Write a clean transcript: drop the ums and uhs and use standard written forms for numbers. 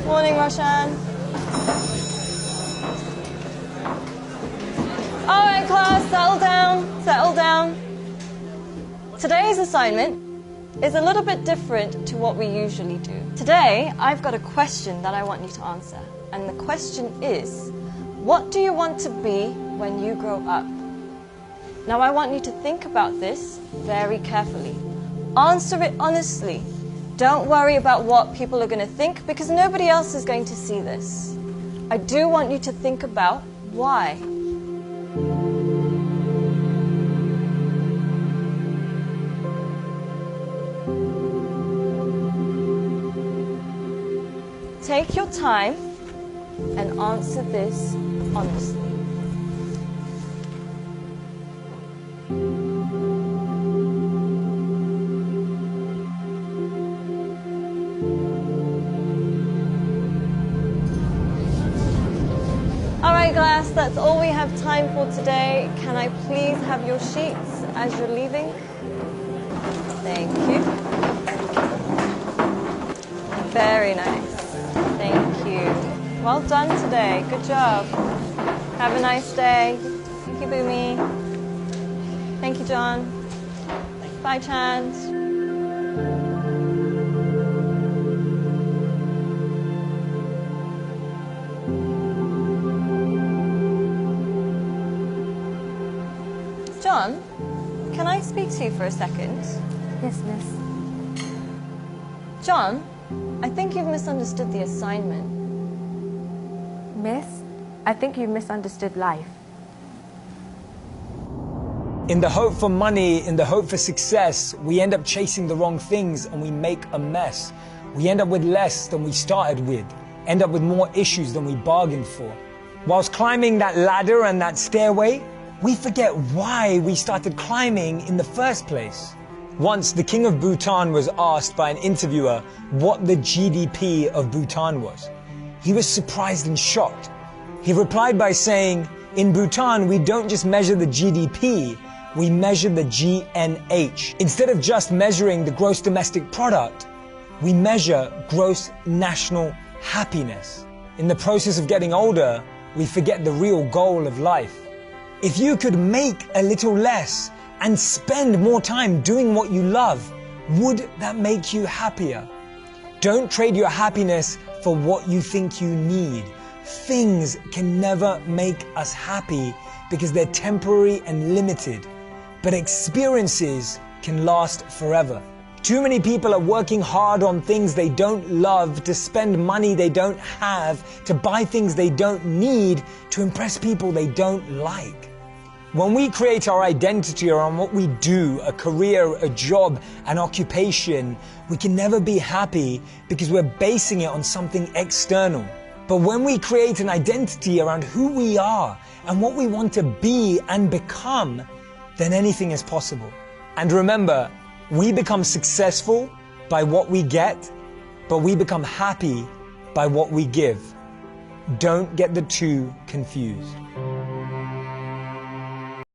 Morning, Roshan. All right, class, settle down, settle down. Today's assignment is a little bit different to what we usually do. Today, I've got a question that I want you to answer. And the question is, what do you want to be when you grow up? Now, I want you to think about this very carefully. Answer it honestly. Don't worry about what people are going to think, because nobody else is going to see this. I do want you to think about why. Take your time and answer this honestly. Alright, class, that's all we have time for today. Can I please have your sheets as you're leaving? Thank you. Very nice. Thank you. Well done today. Good job. Have a nice day. Thank you, Boomy. Thank you, John. Bye, Chand. John, can I speak to you for a second? Yes, miss. John, I think you've misunderstood the assignment. Miss, I think you've misunderstood life. In the hope for money, in the hope for success, we end up chasing the wrong things and we make a mess. We end up with less than we started with, end up with more issues than we bargained for. Whilst climbing that ladder and that stairway, we forget why we started climbing in the first place. Once, the king of Bhutan was asked by an interviewer what the GDP of Bhutan was. He was surprised and shocked. He replied by saying, in Bhutan, we don't just measure the GDP, we measure the GNH. Instead of just measuring the gross domestic product, we measure gross national happiness. In the process of getting older, we forget the real goal of life. If you could make a little less and spend more time doing what you love, would that make you happier? Don't trade your happiness for what you think you need. Things can never make us happy because they're temporary and limited, but experiences can last forever. Too many people are working hard on things they don't love, to spend money they don't have, to buy things they don't need, to impress people they don't like. When we create our identity around what we do, a career, a job, an occupation, we can never be happy because we're basing it on something external. But when we create an identity around who we are and what we want to be and become, then anything is possible. And remember, we become successful by what we get, but we become happy by what we give. Don't get the two confused.